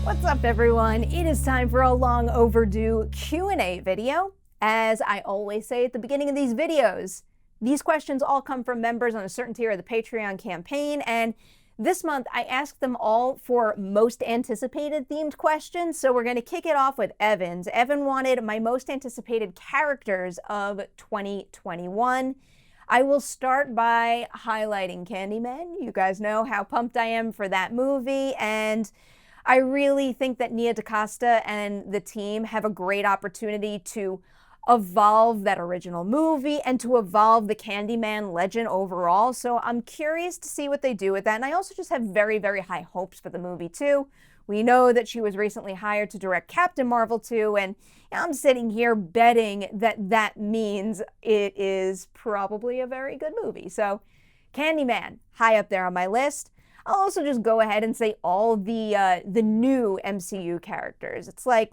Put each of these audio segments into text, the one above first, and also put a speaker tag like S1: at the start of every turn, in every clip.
S1: What's up, everyone? It is time for a long overdue Q&A video. As I always say at the beginning of these videos, these questions all come from members on a certain tier of the Patreon campaign, and this month I asked them all for most anticipated themed questions, so we're going to kick it off with Evan's. Evan wanted my most anticipated characters of 2021. I will start by highlighting Candyman. You guys know how pumped I am for that movie, and I really think that Nia DaCosta and the team have a great opportunity to evolve that original movie and to evolve the Candyman legend overall. So I'm curious to see what they do with that. And I also just have very, very high hopes for the movie too. We know that she was recently hired to direct Captain Marvel 2, and I'm sitting here betting that that means it is probably a very good movie. So Candyman, high up there on my list. I'll also just go ahead and say all the new MCU characters. It's like,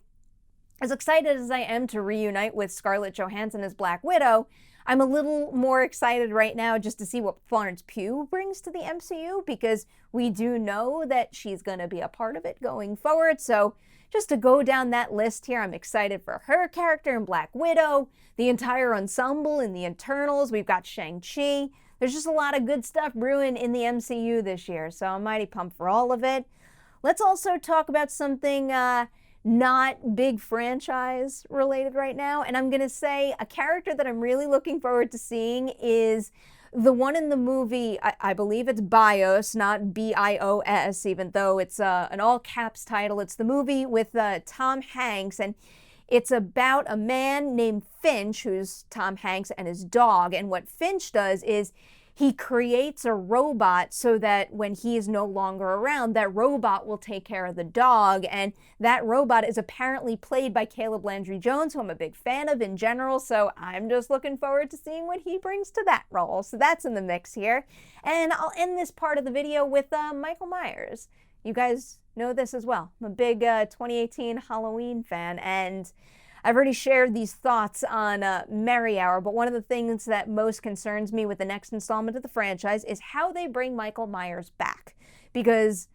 S1: as excited as I am to reunite with Scarlett Johansson as Black Widow, I'm a little more excited right now just to see what Florence Pugh brings to the MCU, because we do know that she's going to be a part of it going forward. So just to go down that list here, I'm excited for her character in Black Widow, the entire ensemble in the Eternals. We've got Shang-Chi. There's just a lot of good stuff brewing in the MCU this year, so I'm mighty pumped for all of it. Let's also talk about something not big franchise related right now, and I'm gonna say a character that I'm really looking forward to seeing is the one in the movie, I believe it's BIOS, not B-I-O-S, even though it's an all caps title. It's the movie with Tom Hanks, and it's about a man named Finch, who's Tom Hanks, and his dog. And what Finch does is he creates a robot so that when he is no longer around, that robot will take care of the dog. And that robot is apparently played by Caleb Landry Jones, who I'm a big fan of in general. So I'm just looking forward to seeing what he brings to that role. So that's in the mix here. And I'll end this part of the video with Michael Myers. You guys know this as well. I'm a big 2018 Halloween fan, and I've already shared these thoughts on Merry Hour, but one of the things that most concerns me with the next installment of the franchise is how they bring Michael Myers back. Because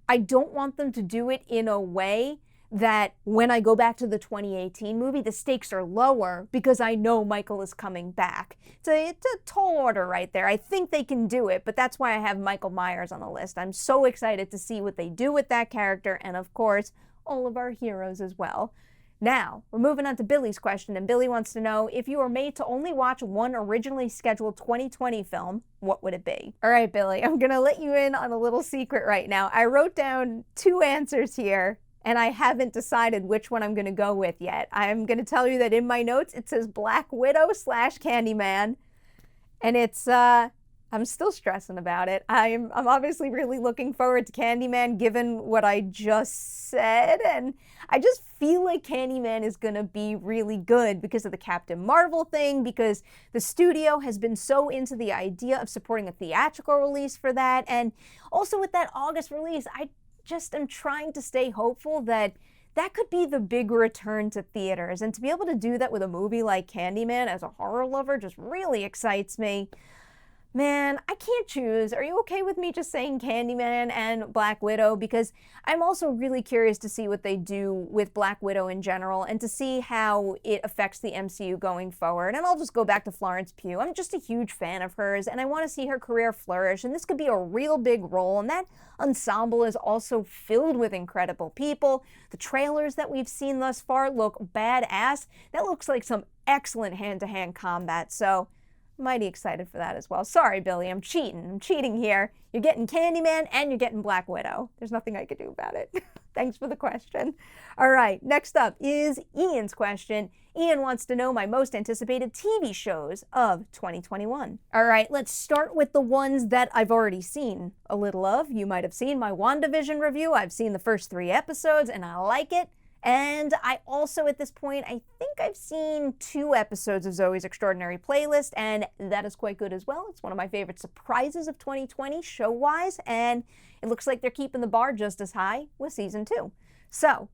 S1: I don't want them to do it in a way that when I go back to the 2018 movie, the stakes are lower because I know Michael is coming back. It's a tall order right there. I think they can do it, but that's why I have Michael Myers on the list. I'm so excited to see what they do with that character, and of course, all of our heroes as well. Now, we're moving on to Billy's question, and Billy wants to know, if you were made to only watch one originally scheduled 2020 film, what would it be? All right, Billy, I'm gonna let you in on a little secret right now. I wrote down two answers here, and I haven't decided which one I'm going to go with yet. I'm going to tell you that in my notes it says Black Widow / Candyman, and it's I'm still stressing about it. I'm obviously really looking forward to Candyman given what I just said, and I just feel like Candyman is going to be really good because of the Captain Marvel thing, because the studio has been so into the idea of supporting a theatrical release for that, and also with that August release, I just am trying to stay hopeful that that could be the big return to theaters. And to be able to do that with a movie like Candyman as a horror lover just really excites me. Man, I can't choose. Are you okay with me just saying Candyman and Black Widow? Because I'm also really curious to see what they do with Black Widow in general and to see how it affects the MCU going forward. And I'll just go back to Florence Pugh. I'm just a huge fan of hers, and I want to see her career flourish. And this could be a real big role. And that ensemble is also filled with incredible people. The trailers that we've seen thus far look badass. That looks like some excellent hand-to-hand combat. So mighty excited for that as well. Sorry, Billy, I'm cheating here. You're getting Candyman and you're getting Black Widow. There's nothing I could do about it. Thanks for the question. All right, next up is Ian's question. Ian wants to know my most anticipated TV shows of 2021. All right, let's start with the ones that I've already seen a little of. You might have seen my WandaVision review. I've seen the first 3 episodes and I like it. And I also, at this point, I think I've seen 2 episodes of Zoe's Extraordinary Playlist, and that is quite good as well. It's one of my favorite surprises of 2020, show-wise, and it looks like they're keeping the bar just as high with season 2. So,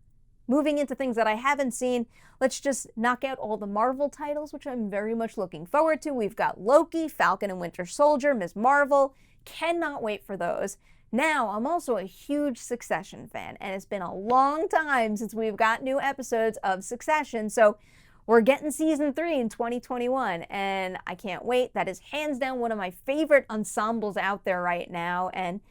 S1: moving into things that I haven't seen, let's just knock out all the Marvel titles, which I'm very much looking forward to. We've got Loki, Falcon and Winter Soldier, Ms. Marvel, Cannot wait for those. Now, I'm also a huge Succession fan, and it's been a long time since we've got new episodes of Succession, so we're getting season 3 in 2021, and I can't wait. That is hands down one of my favorite ensembles out there right now, and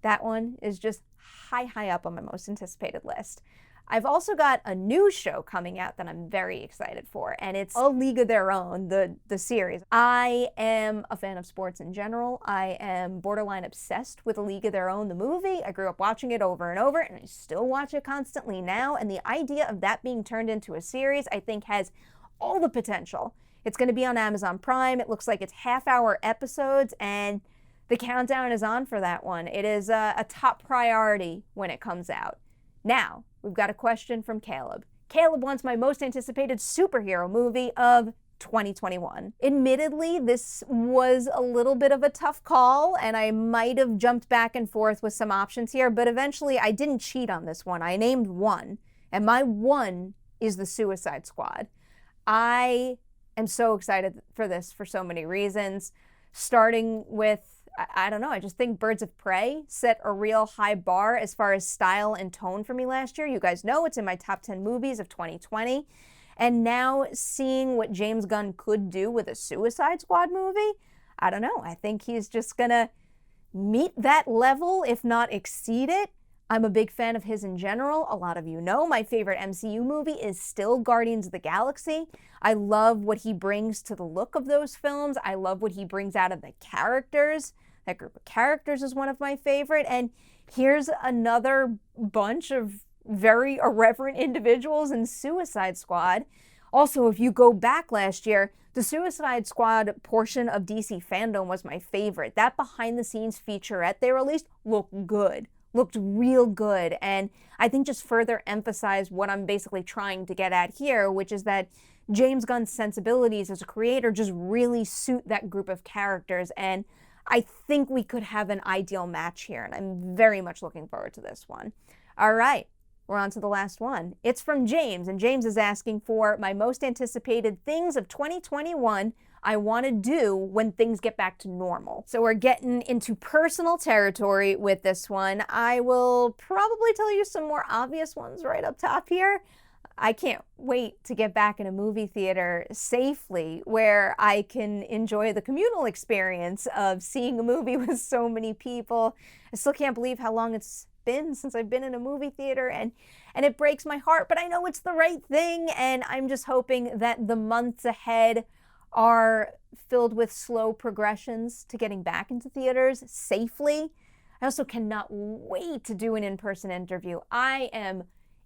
S1: that one is just high up on my most anticipated list. I've also got a new show coming out that I'm very excited for, and it's A League of Their Own, the series. I am a fan of sports in general. I am borderline obsessed with A League of Their Own, the movie. I grew up watching it over and over, and I still watch it constantly now, and the idea of that being turned into a series, I think, has all the potential. It's going to be on Amazon Prime. It looks like it's half-hour episodes, and the countdown is on for that one. It is a top priority when it comes out. Now, we've got a question from Caleb. Caleb wants my most anticipated superhero movie of 2021. Admittedly, this was a little bit of a tough call, and I might have jumped back and forth with some options here, but eventually I didn't cheat on this one. I named one, and my one is The Suicide Squad. I am so excited for this for so many reasons, starting with I don't know, I just think Birds of Prey set a real high bar as far as style and tone for me last year. You guys know it's in my top 10 movies of 2020. And now seeing what James Gunn could do with a Suicide Squad movie, I don't know. I think he's just gonna meet that level, if not exceed it. I'm a big fan of his in general. A lot of you know my favorite MCU movie is still Guardians of the Galaxy. I love what he brings to the look of those films. I love what he brings out of the characters. That group of characters is one of my favorite. And here's another bunch of very irreverent individuals in Suicide Squad. Also, if you go back last year, the Suicide Squad portion of DC fandom was my favorite. That behind-the-scenes featurette they released looked good. Looked real good, and I think just further emphasized what I'm basically trying to get at here, which is that James Gunn's sensibilities as a creator just really suit that group of characters, and I think we could have an ideal match here, and I'm very much looking forward to this one. All right, we're on to the last one. It's from James, and James is asking for my most anticipated things of 2021 I want to do when things get back to normal. So we're getting into personal territory with this one. I will probably tell you some more obvious ones right up top here. I can't wait to get back in a movie theater safely where I can enjoy the communal experience of seeing a movie with so many people. I still can't believe how long it's been since I've been in a movie theater, and it breaks my heart, but I know it's the right thing, and I'm just hoping that the months ahead are filled with slow progressions to getting back into theaters safely. I also cannot wait to do an in-person interview. I am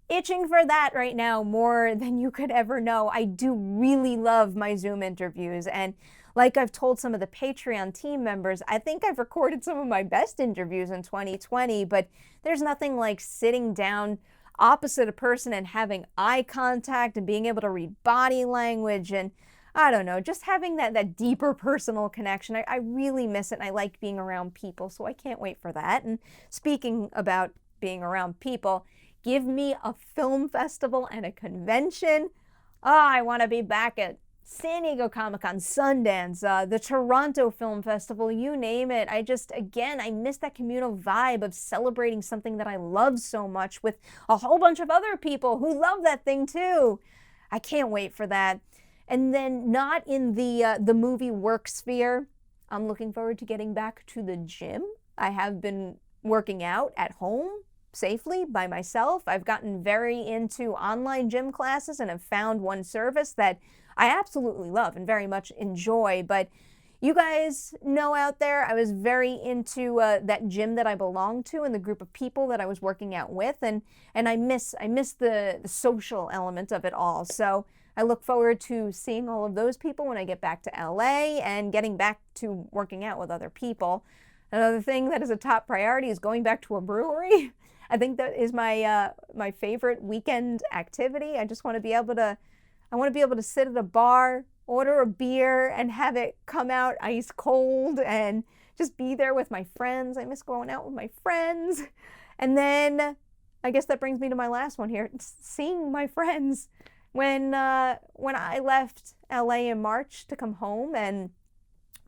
S1: itching for that right now more than you could ever know. I do really love my Zoom interviews, and like I've told some of the Patreon team members, I think I've recorded some of my best interviews in 2020, but there's nothing like sitting down opposite a person and having eye contact and being able to read body language, and I don't know, just having that deeper personal connection. I really miss it, and I like being around people, so I can't wait for that. And speaking about being around people, give me a film festival and a convention. Oh, I want to be back at San Diego Comic-Con, Sundance, the Toronto Film Festival, you name it. I miss that communal vibe of celebrating something that I love so much with a whole bunch of other people who love that thing too. I can't wait for that. And then not in the movie work sphere, I'm looking forward to getting back to the gym. I have been working out at home safely by myself. I've gotten very into online gym classes and have found one service that I absolutely love and very much enjoy. But you guys know out there, I was very into that gym that I belonged to and the group of people that I was working out with, and I miss the social element of it all. So I look forward to seeing all of those people when I get back to LA and getting back to working out with other people. Another thing that is a top priority is going back to a brewery. I think that is my favorite weekend activity. I want to be able to sit at a bar, order a beer, and have it come out ice cold and just be there with my friends. I miss going out with my friends. And then I guess that brings me to my last one here, seeing my friends. When I left LA in March to come home and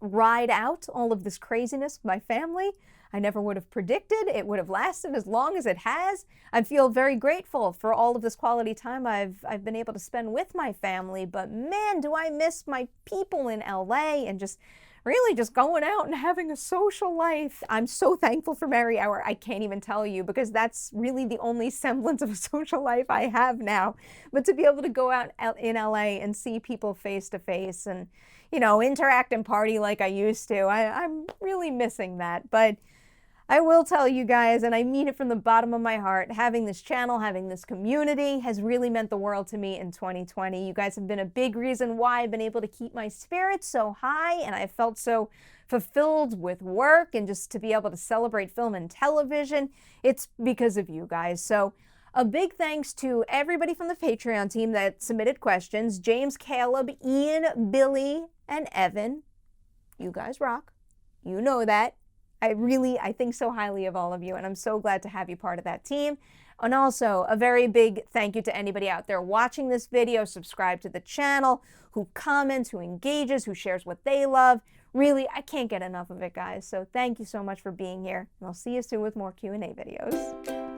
S1: ride out all of this craziness with my family. I never would have predicted it would have lasted as long as it has. I feel very grateful for all of this quality time I've been able to spend with my family, but man, do I miss my people in LA and just really just going out and having a social life. I'm so thankful for Merry Hour. I can't even tell you, because that's really the only semblance of a social life I have now. But to be able to go out in LA and see people face to face and, you know, interact and party like I used to, I'm really missing that. But I will tell you guys, and I mean it from the bottom of my heart, having this channel, having this community has really meant the world to me in 2020. You guys have been a big reason why I've been able to keep my spirits so high, and I felt so fulfilled with work and just to be able to celebrate film and television. It's because of you guys. So a big thanks to everybody from the Patreon team that submitted questions. James, Caleb, Ian, Billy, and Evan. You guys rock. You know that. I think so highly of all of you, and I'm so glad to have you part of that team. And also, a very big thank you to anybody out there watching this video, subscribe to the channel, who comments, who engages, who shares what they love. Really, I can't get enough of it, guys. So thank you so much for being here, and I'll see you soon with more Q&A videos.